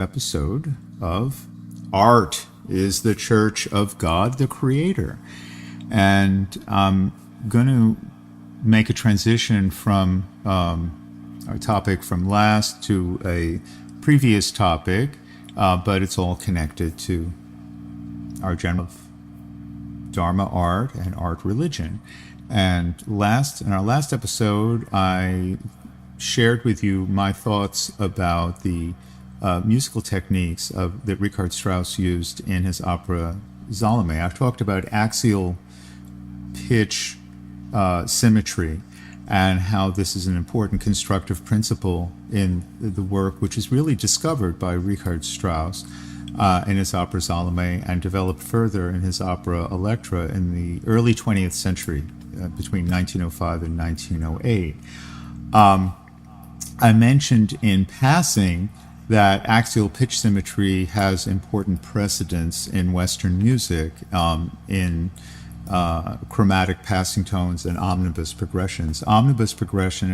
episode of Art is the Church of God the Creator. And I'm going to make a transition from our topic from last to a previous topic, but it's all connected to our general Dharma art and art religion. And in our last episode, I shared with you my thoughts about the musical techniques that Richard Strauss used in his opera Salome. I've talked about axial pitch symmetry and how this is an important constructive principle in the work, which is really discovered by Richard Strauss in his opera Salome and developed further in his opera Elektra in the early 20th century, between 1905 and 1908. I mentioned in passing that axial pitch symmetry has important precedence in Western music, in chromatic passing tones and omnibus progressions. Omnibus progression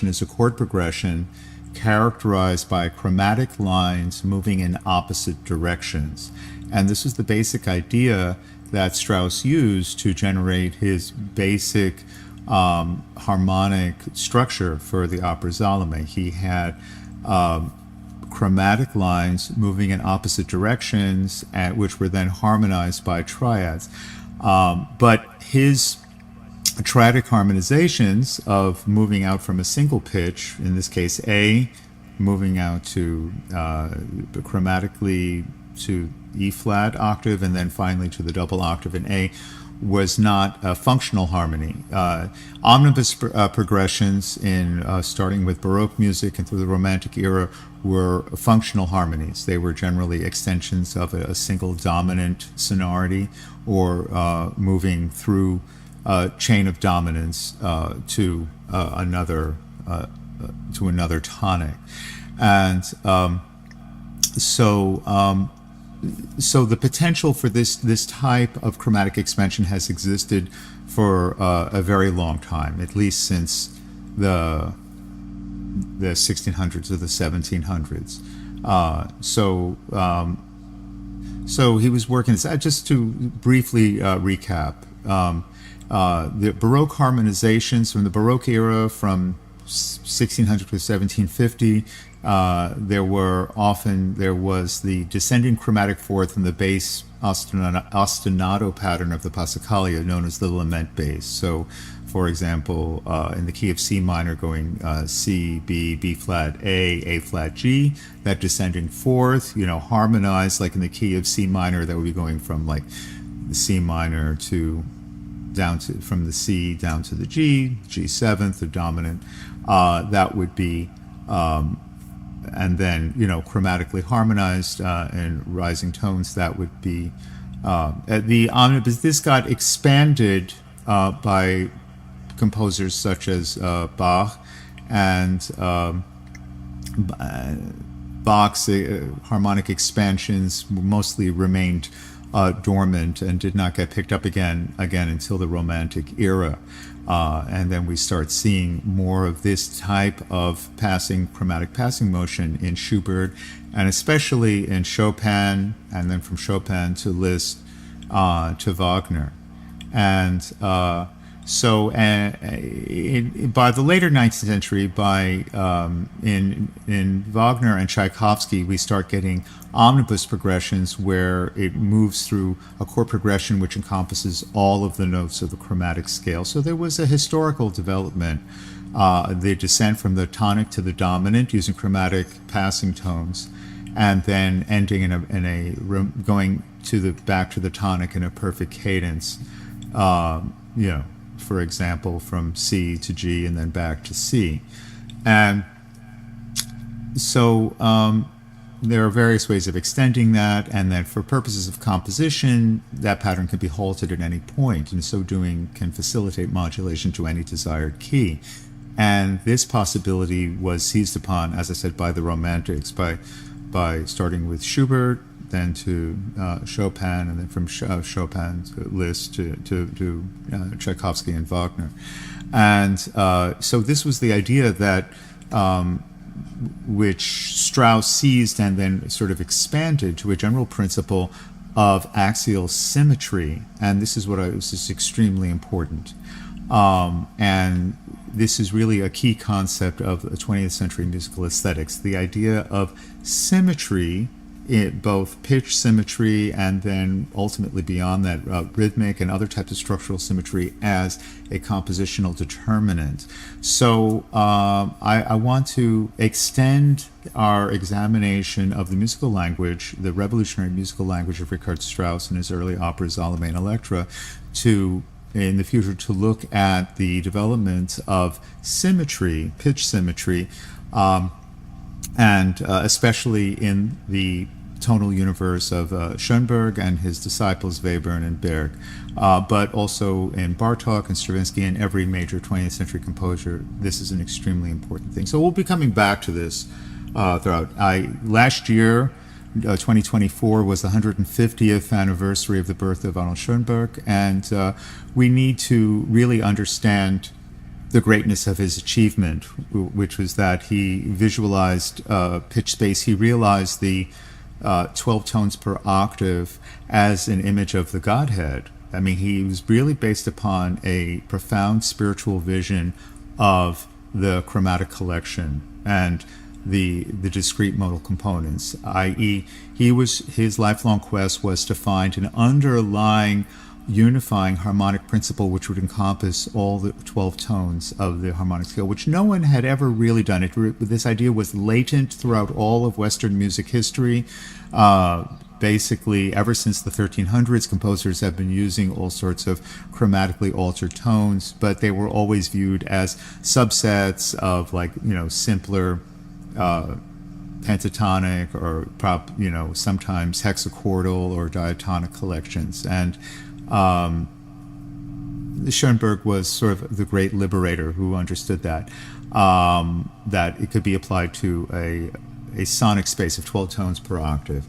is a chord progression characterized by chromatic lines moving in opposite directions. And this is the basic idea that Strauss used to generate his basic harmonic structure for the opera Salome. He had chromatic lines moving in opposite directions, which were then harmonized by triads. But his triadic harmonizations of moving out from a single pitch, in this case A, moving out to chromatically to E flat octave, and then finally to the double octave in A, was not a functional harmony. Omnibus progressions in starting with Baroque music and through the Romantic era were functional harmonies. They were generally extensions of a single dominant sonority, or moving through a chain of dominance to another tonic. And so the potential for this type of chromatic expansion has existed for a very long time, at least since the 1600s or the 1700s. So he was working. Just to briefly recap, the Baroque harmonizations from the Baroque era, from 1600 to 1750. There was the descending chromatic fourth in the bass ostinato pattern of the Passacaglia, known as the lament bass. So, for example, in the key of C minor, going C, B, B flat, A flat, G, that descending fourth, harmonized, like in the key of C minor, that would be going from like the C minor from the C down to the G, G7th, the dominant. That would be, and then, chromatically harmonized in rising tones, that would be the omnibus. This got expanded by composers such as Bach, and Bach's harmonic expansions mostly remained dormant and did not get picked up again until the Romantic era. And then we start seeing more of this type of chromatic passing motion in Schubert, and especially in Chopin, and then from Chopin to Liszt to Wagner. And by the later 19th century, in Wagner and Tchaikovsky, we start getting omnibus progressions where it moves through a chord progression which encompasses all of the notes of the chromatic scale. So there was a historical development, the descent from the tonic to the dominant using chromatic passing tones, and then ending going back to the tonic in a perfect cadence. For example, from C to G and then back to C. And so there are various ways of extending that, and then for purposes of composition, that pattern can be halted at any point, and so doing can facilitate modulation to any desired key. And this possibility was seized upon, as I said, by the Romantics, by starting with Schubert, then to Chopin, and then from Chopin to Liszt to Tchaikovsky and Wagner. And so this was the idea that which Strauss seized and then sort of expanded to a general principle of axial symmetry, and this is extremely important. And this is really a key concept of 20th century musical aesthetics, the idea of symmetry, both pitch symmetry and then ultimately beyond that, rhythmic and other types of structural symmetry as a compositional determinant. So I want to extend our examination of the musical language, the revolutionary musical language of Richard Strauss and his early operas Salome and Electra, to in the future to look at the development of symmetry, pitch symmetry, and especially in the tonal universe of Schoenberg and his disciples Webern and Berg, but also in Bartók and Stravinsky and every major 20th century composer. This is an extremely important thing. So we'll be coming back to this throughout. Last year, 2024 was the 150th anniversary of the birth of Arnold Schoenberg, and we need to really understand the greatness of his achievement, which was that he visualized pitch space. He realized the 12 tones per octave as an image of the Godhead. I mean, he was really based upon a profound spiritual vision of the chromatic collection and the discrete modal components, i.e., his lifelong quest was to find an underlying unifying harmonic principle which would encompass all the 12 tones of the harmonic scale, which no one had ever really done. This idea was latent throughout all of Western music history. Basically, ever since the 1300s, composers have been using all sorts of chromatically altered tones, but they were always viewed as subsets of, like, simpler pentatonic or sometimes hexachordal or diatonic collections. And Schoenberg was sort of the great liberator who understood that it could be applied to a sonic space of 12 tones per octave.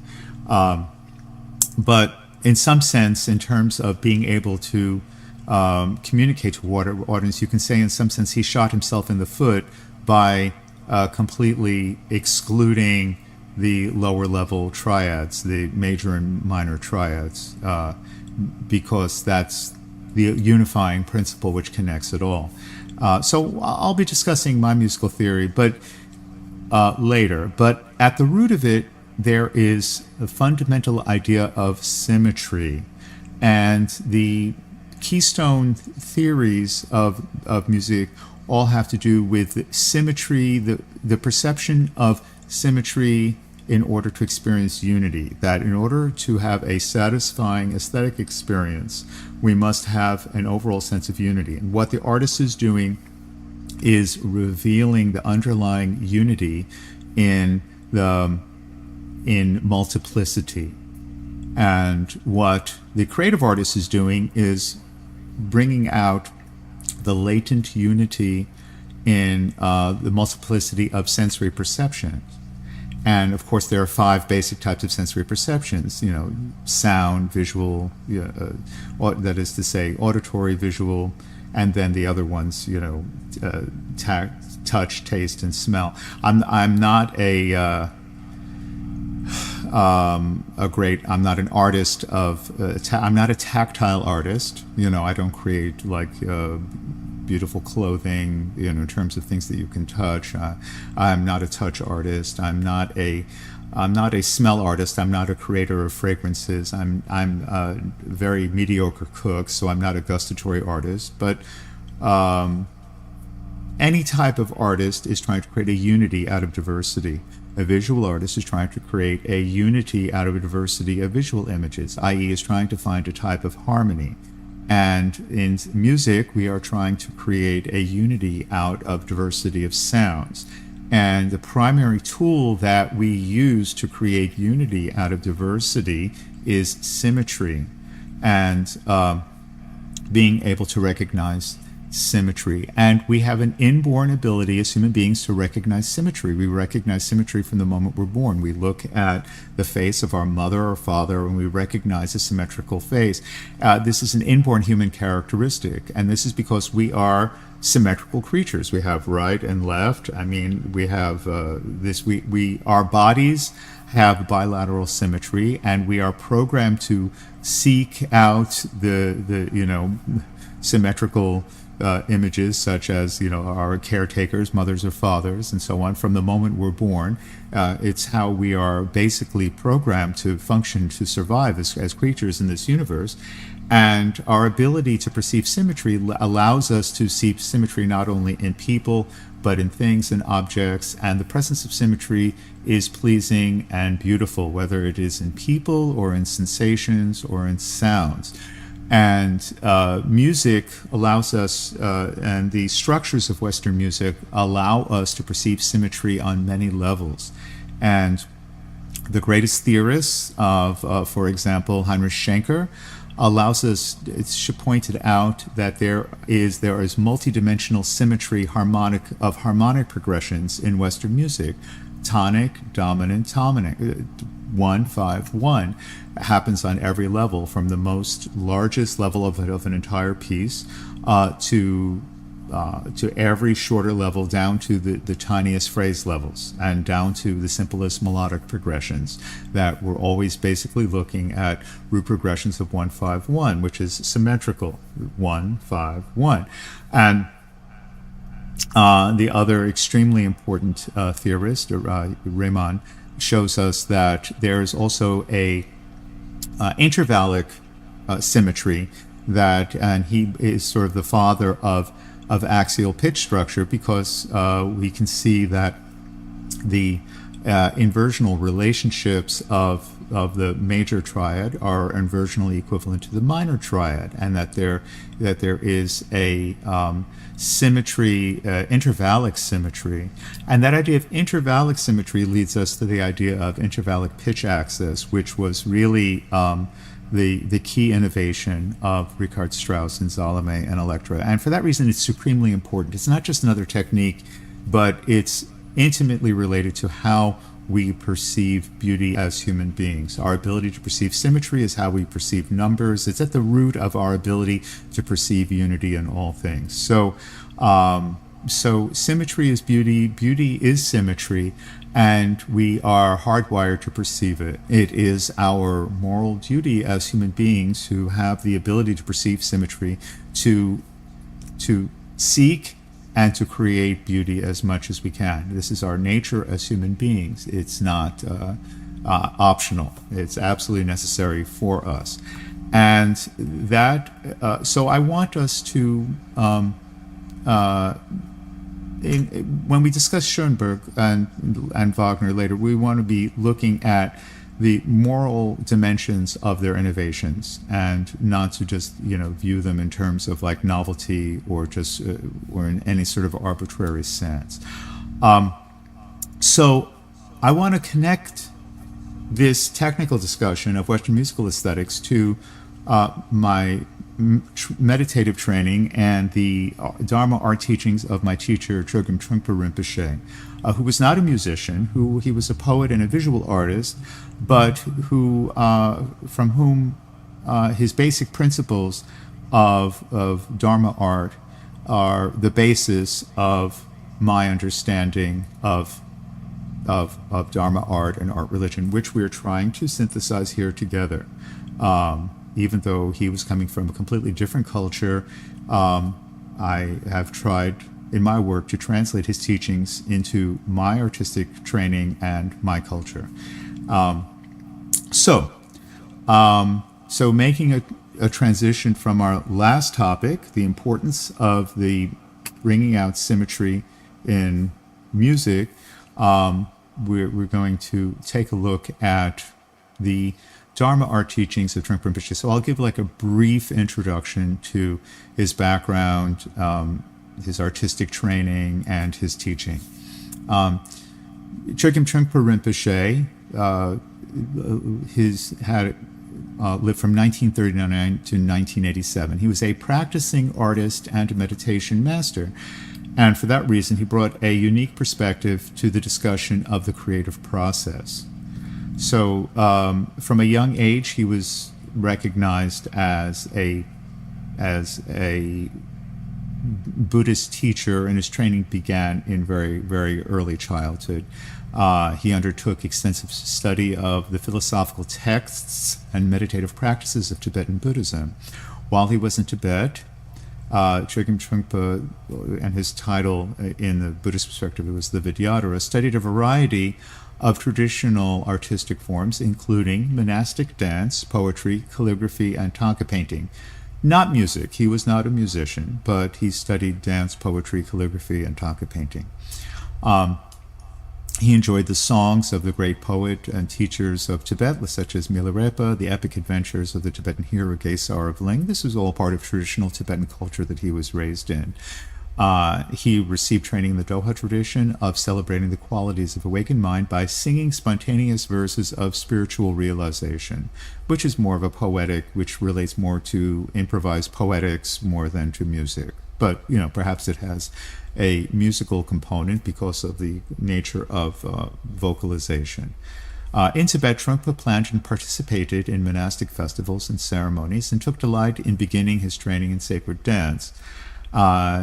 But in some sense, in terms of being able to communicate to audience, you can say in some sense he shot himself in the foot by completely excluding the lower level triads, the major and minor triads, because that's the unifying principle which connects it all. So I'll be discussing my musical theory, but later. But at the root of it, there is a fundamental idea of symmetry, and the keystone theories of music all have to do with symmetry, the perception of symmetry in order to experience unity, that in order to have a satisfying aesthetic experience, we must have an overall sense of unity. And what the artist is doing is revealing the underlying unity in multiplicity. And what the creative artist is doing is bringing out the latent unity in the multiplicity of sensory perceptions. And of course, there are 5 basic types of sensory perceptions, sound, visual, that is to say, auditory, visual, and then the other ones, touch, taste, and smell. I'm not I'm not an artist I'm not a tactile artist. I don't create beautiful clothing, in terms of things that you can touch. I'm not a touch artist. I'm not a smell artist. I'm not a creator of fragrances. I'm a very mediocre cook, so I'm not a gustatory artist. But any type of artist is trying to create a unity out of diversity. A visual artist is trying to create a unity out of a diversity of visual images, i.e. is trying to find a type of harmony. And in music, we are trying to create a unity out of diversity of sounds. And the primary tool that we use to create unity out of diversity is symmetry, and being able to recognize symmetry. And we have an inborn ability as human beings to recognize symmetry. We recognize symmetry from the moment we're born. We look at the face of our mother or father and we recognize a symmetrical face. This is an inborn human characteristic, and this is because we are symmetrical creatures. We have right and left. I mean, we have our bodies have bilateral symmetry, and we are programmed to seek out the symmetrical images, such as our caretakers, mothers or fathers, and so on. From the moment we're born, it's how we are basically programmed to function, to survive as creatures in this universe. And our ability to perceive symmetry allows us to see symmetry not only in people, but in things and objects. And the presence of symmetry is pleasing and beautiful, whether it is in people or in sensations or in sounds. And music allows us, and the structures of Western music allow us to perceive symmetry on many levels. And the greatest theorists of, for example, Heinrich Schenker, allows us, it's pointed out that there is multidimensional symmetry of harmonic progressions in Western music. Tonic, dominant, 1-5-1 happens on every level, from the most largest level of an entire piece to every shorter level, down to the tiniest phrase levels, and down to the simplest melodic progressions, that we're always basically looking at root progressions of 1-5-1, which is symmetrical, 1-5-1. And the other extremely important theorist, Riemann, shows us that there is also a intervallic symmetry, and he is sort of the father of axial pitch structure, because we can see that the inversional relationships of the major triad are inversionally equivalent to the minor triad, and that there is a symmetry, intervallic symmetry. And that idea of intervallic symmetry leads us to the idea of intervallic pitch axis, which was really the key innovation of Richard Strauss and Salome and Electra. And for that reason, it's supremely important. It's not just another technique, but it's intimately related to how we perceive beauty as human beings. Our ability to perceive symmetry is how we perceive numbers. It's at the root of our ability to perceive unity in all things. So symmetry is beauty, beauty is symmetry, and we are hardwired to perceive it. It is our moral duty as human beings who have the ability to perceive symmetry to seek and to create beauty as much as we can. This is our nature as human beings. It's not optional. It's absolutely necessary for us. And that, so I want us to, when we discuss Schoenberg and Wagner later, we want to be looking at the moral dimensions of their innovations, and not to just view them in terms of like novelty or just or in any sort of arbitrary sense. So I want to connect this technical discussion of Western musical aesthetics to my meditative training and the Dharma art teachings of my teacher, Chogyam Trungpa Rinpoche, who was not a musician, he was a poet and a visual artist, but from whom his basic principles of Dharma art are the basis of my understanding of Dharma art and art religion, which we're trying to synthesize here together. Even though he was coming from a completely different culture, I have tried in my work to translate his teachings into my artistic training and my culture. So making a transition from our last topic, the importance of the bringing out symmetry in music, we're going to take a look at the Dharma art teachings of Trungpa Rinpoche. So I'll give like a brief introduction to his background, his artistic training, and his teaching. Chogyam Trungpa Rinpoche, lived from 1939 to 1987. He was a practicing artist and a meditation master. And for that reason, he brought a unique perspective to the discussion of the creative process. So from a young age, he was recognized as a Buddhist teacher, and his training began in very, very early childhood. He undertook extensive study of the philosophical texts and meditative practices of Tibetan Buddhism. While he was in Tibet, Chogyam Trungpa, and his title in the Buddhist perspective, it was the Vidyadhara, studied a variety of traditional artistic forms, including monastic dance, poetry, calligraphy, and Thangka painting. Not music. He was not a musician, but he studied dance, poetry, calligraphy, and Thangka painting. He enjoyed the songs of the great poet and teachers of Tibet, such as Milarepa, the epic adventures of the Tibetan hero Gesar of Ling. This was all part of traditional Tibetan culture that he was raised in. He received training in the Doha tradition of celebrating the qualities of awakened mind by singing spontaneous verses of spiritual realization, which is more of a poetic, which relates more to improvised poetics more than to music. But, perhaps it has a musical component because of the nature of vocalization. In Tibet, Trungpa planned and participated in monastic festivals and ceremonies and took delight in beginning his training in sacred dance.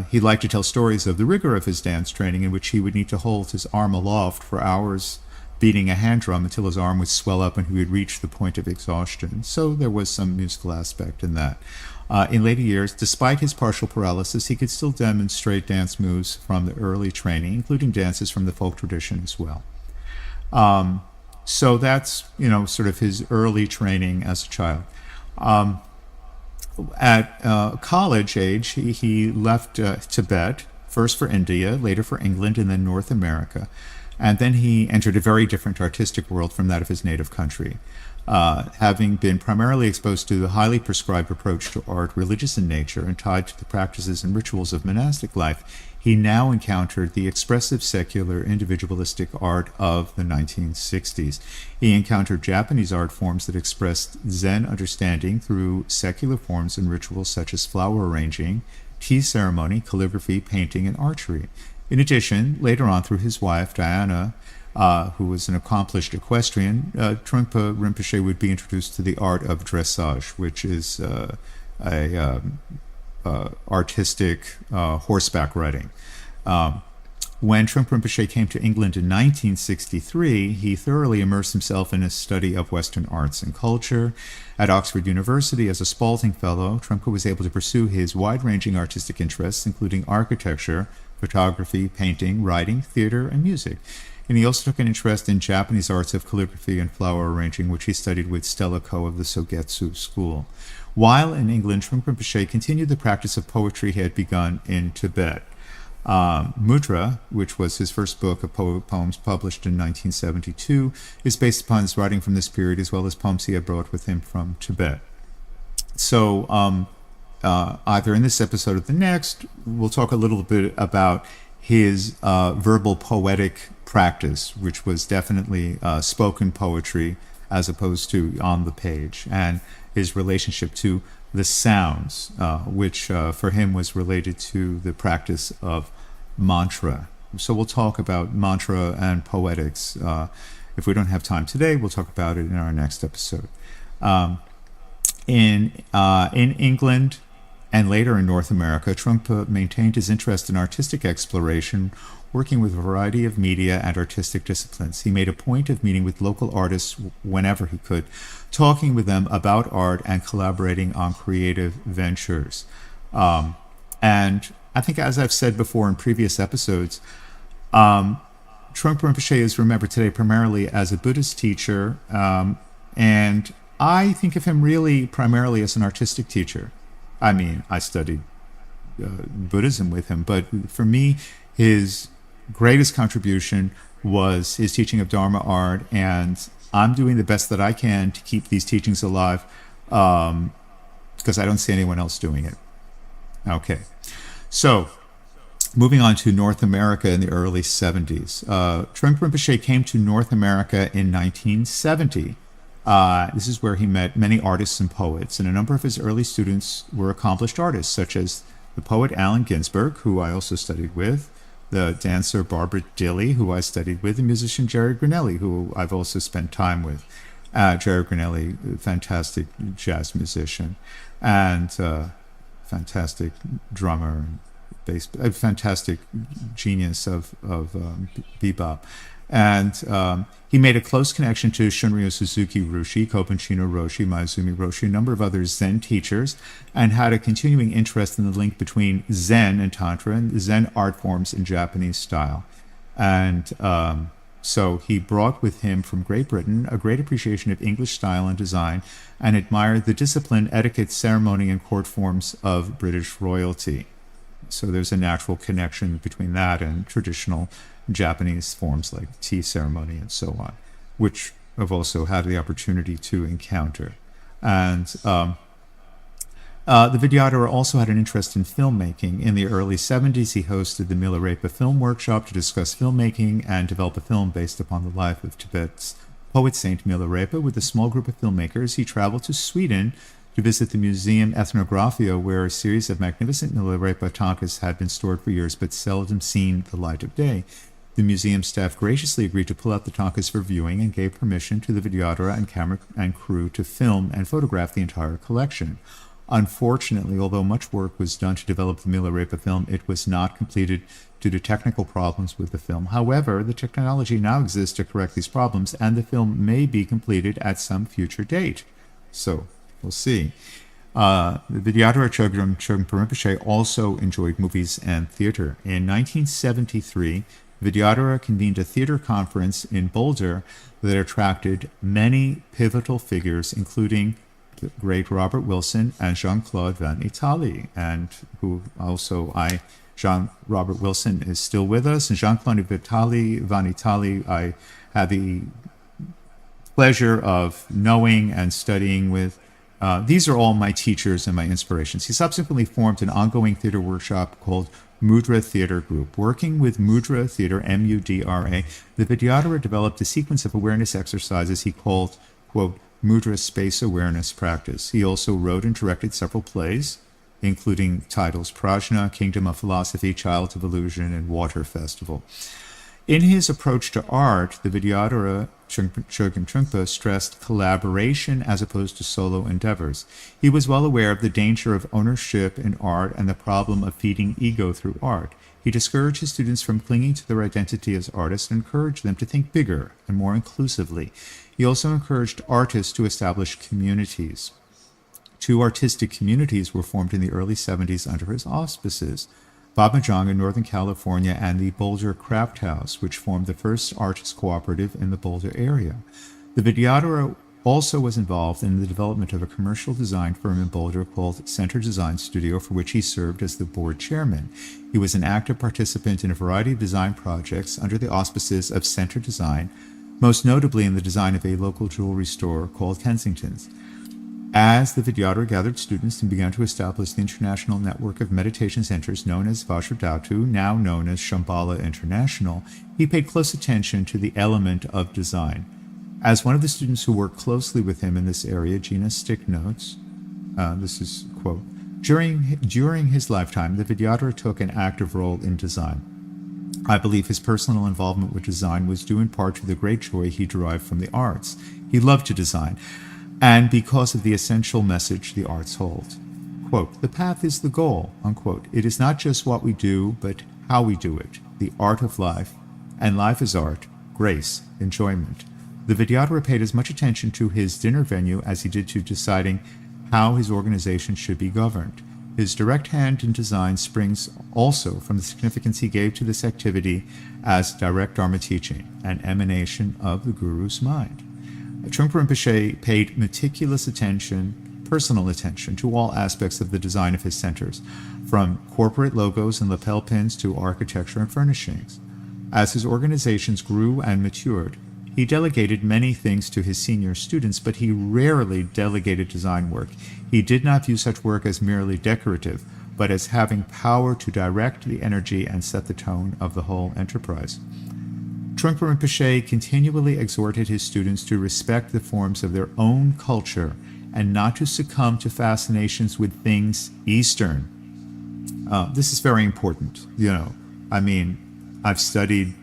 He liked to tell stories of the rigor of his dance training, in which he would need to hold his arm aloft for hours, beating a hand drum until his arm would swell up and he would reach the point of exhaustion. So there was some musical aspect in that. In later years, despite his partial paralysis, he could still demonstrate dance moves from the early training, including dances from the folk tradition as well. So that's, sort of his early training as a child. At college age, he left Tibet, first for India, later for England, and then North America. And then he entered a very different artistic world from that of his native country. Having been primarily exposed to the highly prescribed approach to art, religious in nature, and tied to the practices and rituals of monastic life, he now encountered the expressive, secular, individualistic art of the 1960s. He encountered Japanese art forms that expressed Zen understanding through secular forms and rituals such as flower arranging, tea ceremony, calligraphy, painting, and archery. In addition, later on through his wife, Diana, who was an accomplished equestrian, Trungpa Rinpoche would be introduced to the art of dressage, which is artistic horseback riding. When Trungpa Rinpoche came to England in 1963, he thoroughly immersed himself in a study of Western arts and culture. At Oxford University, as a Spalding Fellow, Trungpa was able to pursue his wide-ranging artistic interests, including architecture, photography, painting, writing, theater, and music. And he also took an interest in Japanese arts of calligraphy and flower arranging, which he studied with Stella Ko of the Sogetsu School. While in England, Trungpa Rinpoche continued the practice of poetry he had begun in Tibet. Mudra, which was his first book of poems published in 1972, is based upon his writing from this period, as well as poems he had brought with him from Tibet. So either in this episode or the next, we'll talk a little bit about his verbal poetic practice, which was definitely spoken poetry as opposed to on the page, and his relationship to the sounds, which for him was related to the practice of mantra. So we'll talk about mantra and poetics. If we don't have time today, we'll talk about it in our next episode. In England and later in North America, Trungpa maintained his interest in artistic exploration, working with a variety of media and artistic disciplines. He made a point of meeting with local artists whenever he could, talking with them about art and collaborating on creative ventures. And I think, as I've said before in previous episodes, Trungpa Rinpoche is remembered today primarily as a Buddhist teacher, and I think of him really primarily as an artistic teacher. I mean, I studied Buddhism with him, but for me, his greatest contribution was his teaching of Dharma art, and I'm doing the best that I can to keep these teachings alive because I don't see anyone else doing it. Okay, so moving on to North America in the early 70s. Trungpa Rinpoche came to North America in 1970 This is where he met many artists and poets, and a number of his early students were accomplished artists, such as the poet Allen Ginsberg, who I also studied with, the dancer Barbara Dilley, who I studied with, and musician Jerry Granelli, who I've also spent time with. Jerry Granelli, fantastic jazz musician, and fantastic drummer, and bass, a fantastic genius of bebop. And he made a close connection to Shunryu Suzuki Roshi, Kobushino Roshi, Maezumi Roshi, a number of other Zen teachers, and had a continuing interest in the link between Zen and Tantra and Zen art forms in Japanese style. And so he brought with him from Great Britain a great appreciation of English style and design, and admired the discipline, etiquette, ceremony, and court forms of British royalty. So there's a natural connection between that and traditional Japanese forms like tea ceremony and so on, which I've also had the opportunity to encounter. And the Vidyadhara also had an interest in filmmaking. In the early 70s, he hosted the Milarepa Film Workshop to discuss filmmaking and develop a film based upon the life of Tibet's poet saint Milarepa. With a small group of filmmakers, he traveled to Sweden to visit the Museum Ethnographia, where a series of magnificent Milarepa tankas had been stored for years but seldom seen the light of day. The museum staff graciously agreed to pull out the tankas for viewing and gave permission to the Vidyadhara and camera and crew to film and photograph the entire collection. Unfortunately, although much work was done to develop the Milarepa film, it was not completed due to technical problems with the film. However, the technology now exists to correct these problems, and the film may be completed at some future date. So, we'll see. The Vidyadhara Chogyam Trungpa Rinpoche also enjoyed movies and theater. In 1973, Vidyadhara convened a theater conference in Boulder that attracted many pivotal figures, including the great Robert Wilson and Jean-Claude Van Italy, and who also Robert Wilson is still with us, and Jean-Claude Van Italy, I had the pleasure of knowing and studying with. These are all my teachers and my inspirations. He subsequently formed an ongoing theater workshop called Mudra Theater Group. Working with Mudra Theater, M-U-D-R-A, the Vidyadhara developed a sequence of awareness exercises he called, quote, Mudra Space Awareness Practice. He also wrote and directed several plays, including titles Prajna, Kingdom of Philosophy, Child of Illusion, and Water Festival. In his approach to art, the Vidyadhara Chogyam Trungpa stressed collaboration as opposed to solo endeavors. He was well aware of the danger of ownership in art and the problem of feeding ego through art. He discouraged his students from clinging to their identity as artists and encouraged them to think bigger and more inclusively. He also encouraged artists to establish communities. 2 artistic communities were formed in the early 70s under his auspices: Babajong in Northern California and the Boulder Craft House, which formed the first artist cooperative in the Boulder area. The Vidyadhara also was involved in the development of a commercial design firm in Boulder called Center Design Studio, for which he served as the board chairman. He was an active participant in a variety of design projects under the auspices of Center Design, most notably in the design of a local jewelry store called Kensington's. As the Vidyadhara gathered students and began to establish the international network of meditation centers known as Vajradhatu, now known as Shambhala International, he paid close attention to the element of design. As one of the students who worked closely with him in this area, Gina Stick notes, this is, quote, during his lifetime, the Vidyadhara took an active role in design. I believe his personal involvement with design was due in part to the great joy he derived from the arts. He loved to design, and because of the essential message the arts hold. Quote, the path is the goal, unquote. It is not just what we do, but how we do it. The art of life, and life is art, grace, enjoyment. The Vidyadhara paid as much attention to his dinner venue as he did to deciding how his organization should be governed. His direct hand in design springs also from the significance he gave to this activity as direct Dharma teaching, an emanation of the Guru's mind. Trungpa Rinpoche paid meticulous attention, personal attention, to all aspects of the design of his centers, from corporate logos and lapel pins to architecture and furnishings. As his organizations grew and matured, he delegated many things to his senior students, but he rarely delegated design work. He did not view such work as merely decorative, but as having power to direct the energy and set the tone of the whole enterprise. Trungpa Rinpoche continually exhorted his students to respect the forms of their own culture and not to succumb to fascinations with things Eastern. This is very important. I mean, I've studied,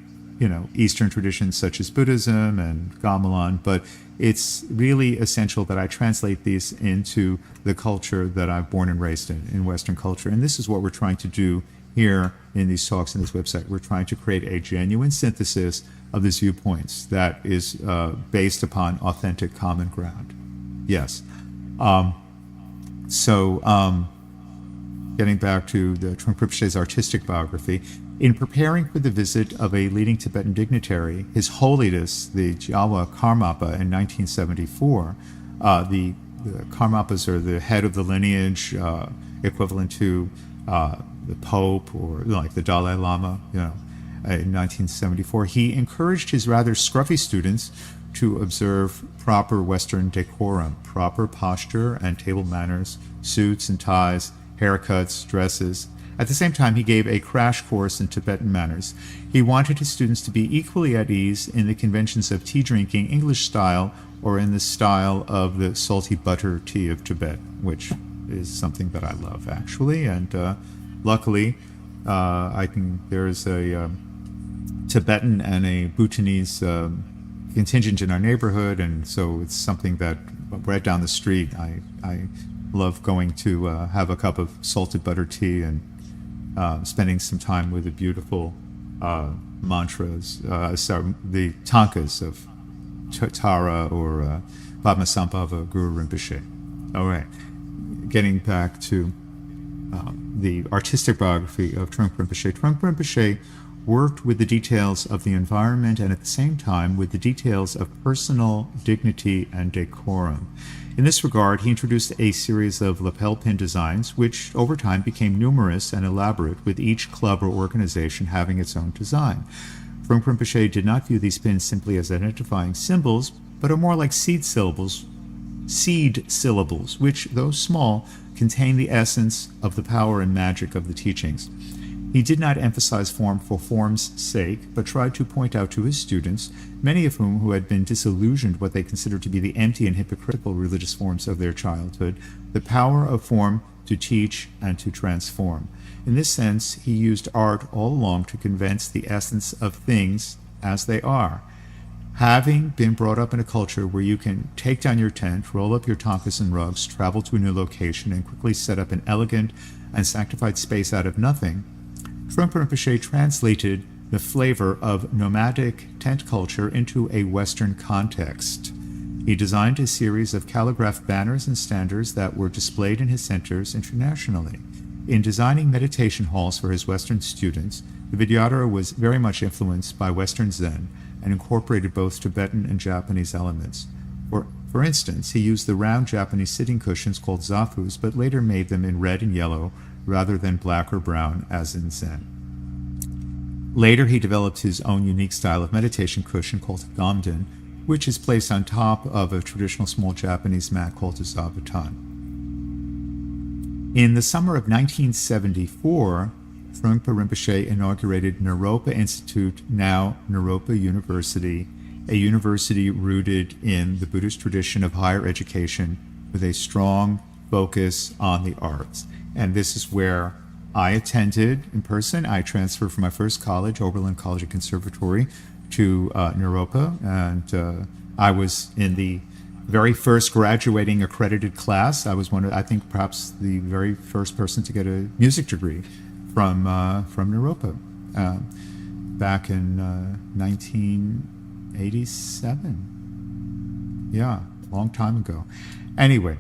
Eastern traditions such as Buddhism and Gamelan, but it's really essential that I translate these into the culture that I've born and raised in Western culture. And this is what we're trying to do here in these talks and this website. We're trying to create a genuine synthesis of these viewpoints that is based upon authentic common ground. Yes. Getting back to the Trungpa Rinpoche's artistic biography, in preparing for the visit of a leading Tibetan dignitary, His Holiness the Jawa Karmapa in 1974, the Karmapas are the head of the lineage, equivalent to the Pope or like the Dalai Lama, in 1974, he encouraged his rather scruffy students to observe proper Western decorum, proper posture and table manners, suits and ties, haircuts, dresses. At the same time, he gave a crash course in Tibetan manners. He wanted his students to be equally at ease in the conventions of tea drinking English style or in the style of the salty butter tea of Tibet, which is something that I love, actually. And luckily, there's a Tibetan and a Bhutanese contingent in our neighborhood, and so it's something that right down the street, I love going to have a cup of salted butter tea and spending some time with the beautiful mantras, the tankas of Tara or Padmasambhava Guru Rinpoche. All right, getting back to the artistic biography of Trungpa Rinpoche. Trungpa Rinpoche worked with the details of the environment and at the same time with the details of personal dignity and decorum. In this regard, he introduced a series of lapel pin designs, which over time became numerous and elaborate, with each club or organization having its own design. Trungpa Rinpoche did not view these pins simply as identifying symbols, but are more like seed syllables, which, though small, contain the essence of the power and magic of the teachings. He did not emphasize form for form's sake, but tried to point out to his students, many of whom who had been disillusioned what they considered to be the empty and hypocritical religious forms of their childhood, the power of form to teach and to transform. In this sense, he used art all along to convince the essence of things as they are. Having been brought up in a culture where you can take down your tent, roll up your tankas and rugs, travel to a new location, and quickly set up an elegant and sanctified space out of nothing, Trungpa Rinpoche translated the flavor of nomadic tent culture into a Western context. He designed a series of calligraphed banners and standards that were displayed in his centers internationally. In designing meditation halls for his Western students, the Vidyadhara was very much influenced by Western Zen and incorporated both Tibetan and Japanese elements. For instance, he used the round Japanese sitting cushions called zafus, but later made them in red and yellow rather than black or brown, as in Zen. Later, he developed his own unique style of meditation cushion called a gamden, which is placed on top of a traditional small Japanese mat called a zabuton. In the summer of 1974, Trungpa Rinpoche inaugurated Naropa Institute, now Naropa University, a university rooted in the Buddhist tradition of higher education with a strong focus on the arts. And this is where I attended in person. I transferred from my first college, Oberlin College and Conservatory, to Naropa, and I was in the very first graduating accredited class. I was I think perhaps the very first person to get a music degree from Naropa back in 1987. Yeah, long time ago. Anyway.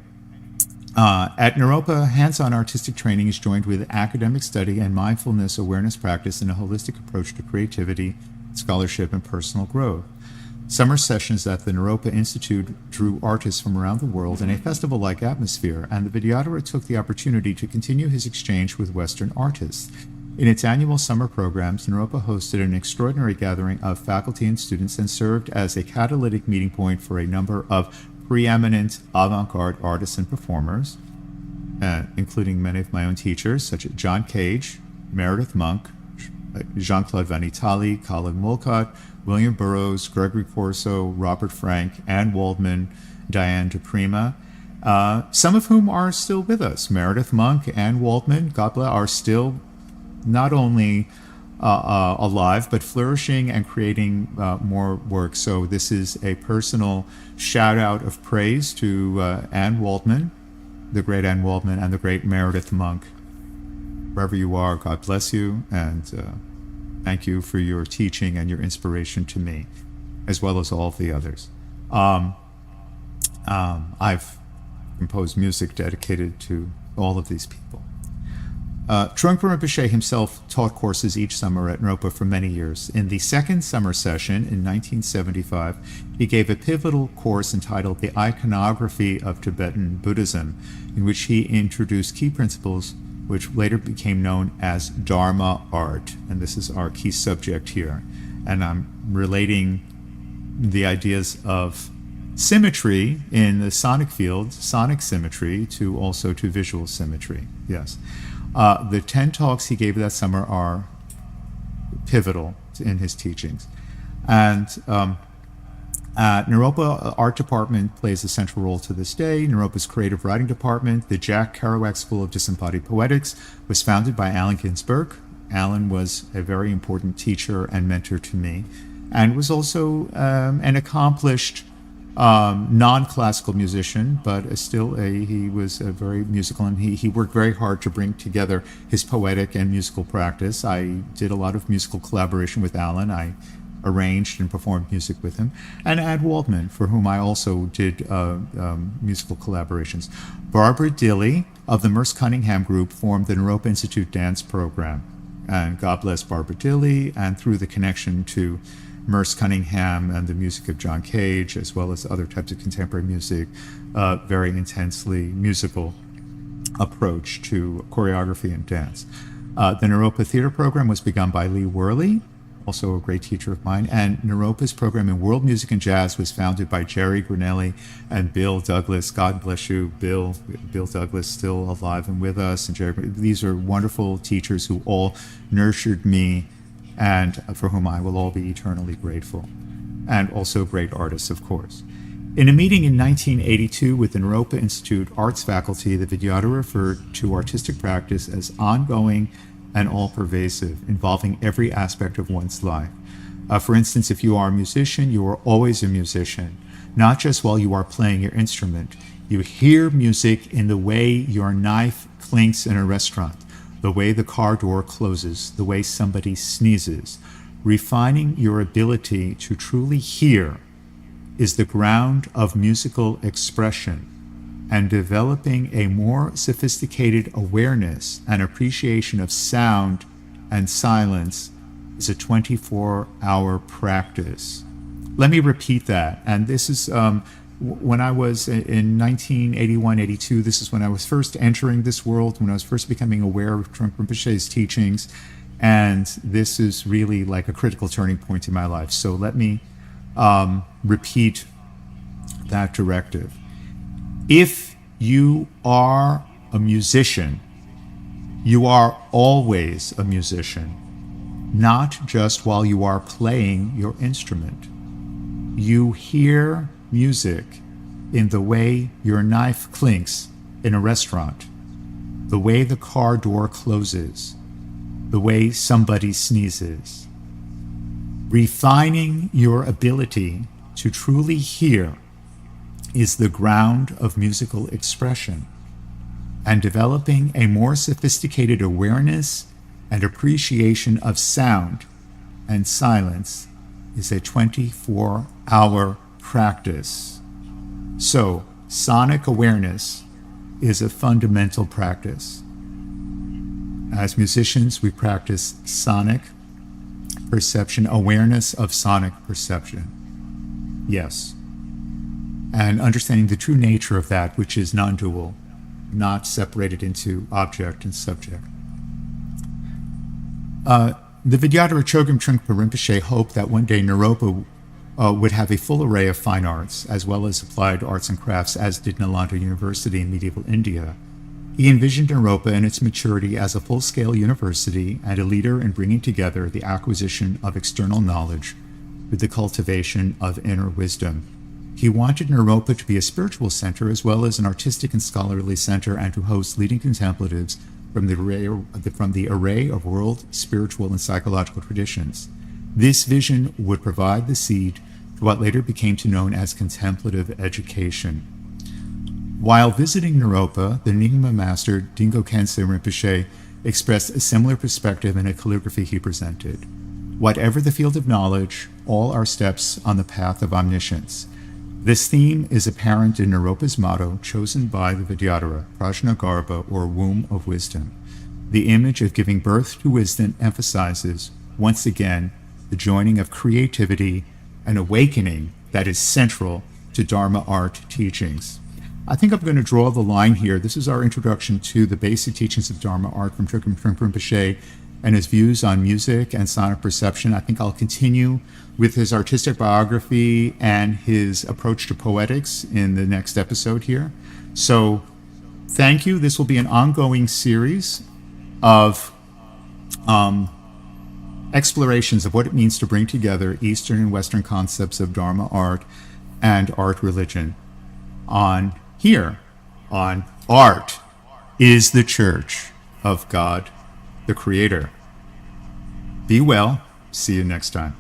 At Naropa, hands-on artistic training is joined with academic study and mindfulness awareness practice in a holistic approach to creativity, scholarship, and personal growth. Summer sessions at the Naropa Institute drew artists from around the world in a festival-like atmosphere, and the Vidyadhara took the opportunity to continue his exchange with Western artists. In its annual summer programs, Naropa hosted an extraordinary gathering of faculty and students and served as a catalytic meeting point for a number of preeminent avant-garde artists and performers, including many of my own teachers, such as John Cage, Meredith Monk, Jean-Claude Vanitali, Colin Wolcott, William Burroughs, Gregory Corso, Robert Frank, Anne Waldman, Diane DePrima, some of whom are still with us. Meredith Monk, Anne Waldman, God bless, are still not only alive, but flourishing and creating more work. So this is a personal shout out of praise to Anne Waldman, the great Anne Waldman, and the great Meredith Monk. Wherever you are, God bless you, and thank you for your teaching and your inspiration to me, as well as all of the others. I've composed music dedicated to all of these people. Trungpa Rinpoche himself taught courses each summer at Naropa for many years. In the second summer session in 1975, he gave a pivotal course entitled The Iconography of Tibetan Buddhism, in which he introduced key principles which later became known as Dharma art. And this is our key subject here. And I'm relating the ideas of symmetry in the sonic field, sonic symmetry, to also to visual symmetry. Yes. The 10 talks he gave that summer are pivotal in his teachings. And Naropa Art Department plays a central role to this day. Naropa's Creative Writing Department, the Jack Kerouac School of Disembodied Poetics, was founded by Allen Ginsberg. Allen was a very important teacher and mentor to me, and was also an accomplished non-classical musician, but he was a very musical, and he worked very hard to bring together his poetic and musical practice. I did a lot of musical collaboration with Allen. I arranged and performed music with him, and Ad Waldman, for whom I also did musical collaborations. Barbara Dilley of the Merce Cunningham Group formed the Naropa Institute dance program, and God bless Barbara Dilley, and through the connection to Merce Cunningham and the music of John Cage, as well as other types of contemporary music, very intensely musical approach to choreography and dance. The Naropa Theater program was begun by Lee Worley, also a great teacher of mine, and Naropa's program in world music and jazz was founded by Jerry Granelli and Bill Douglas. God bless you, Bill Douglas, still alive and with us. And Jerry, these are wonderful teachers who all nurtured me, and for whom I will all be eternally grateful, and also great artists, of course. In a meeting in 1982 with the Naropa Institute Arts faculty, the Vidyadhara referred to artistic practice as ongoing and all-pervasive, involving every aspect of one's life. For instance, if you are a musician, you are always a musician, not just while you are playing your instrument. You hear music in the way your knife clinks in a restaurant, the way the car door closes, the way somebody sneezes. Refining your ability to truly hear is the ground of musical expression, and developing a more sophisticated awareness and appreciation of sound and silence is a 24-hour practice. Let me repeat that. And this is when I was in 1981-82, this is when I was first entering this world, when I was first becoming aware of Trungpa Rinpoche's teachings, and this is really like a critical turning point in my life. So let me repeat that directive. If you are a musician, you are always a musician, not just while you are playing your instrument. You hear music in the way your knife clinks in a restaurant, the way the car door closes, the way somebody sneezes. Refining your ability to truly hear is the ground of musical expression, and developing a more sophisticated awareness and appreciation of sound and silence is a 24-hour practice. So, sonic awareness is a fundamental practice. As musicians, we practice sonic perception, awareness of sonic perception. Yes. And understanding the true nature of that, which is non-dual, not separated into object and subject. The Vidyadhara Chogyam Trungpa Rinpoche hoped that one day Naropa would have a full array of fine arts, as well as applied arts and crafts, as did Nalanda University in medieval India. He envisioned Naropa in its maturity as a full-scale university and a leader in bringing together the acquisition of external knowledge with the cultivation of inner wisdom. He wanted Naropa to be a spiritual center as well as an artistic and scholarly center, and to host leading contemplatives from the array of world, spiritual, and psychological traditions. This vision would provide the seed to what later became known as contemplative education. While visiting Naropa, the Nyingma master Dingo Khyentse Rinpoche expressed a similar perspective in a calligraphy he presented. Whatever the field of knowledge, all are steps on the path of omniscience. This theme is apparent in Naropa's motto, chosen by the Vidyadhara, Prajnagarbha, or womb of wisdom. The image of giving birth to wisdom emphasizes, once again, the joining of creativity and awakening that is central to Dharma art teachings. I think I'm going to draw the line here. This is our introduction to the basic teachings of Dharma art from Trungpa Rinpoche and his views on music and sonic perception. I think I'll continue with his artistic biography and his approach to poetics in the next episode here. So thank you. This will be an ongoing series of explorations of what it means to bring together Eastern and Western concepts of Dharma art and art religion on Art is the Church of God, the Creator. Be well. See you next time.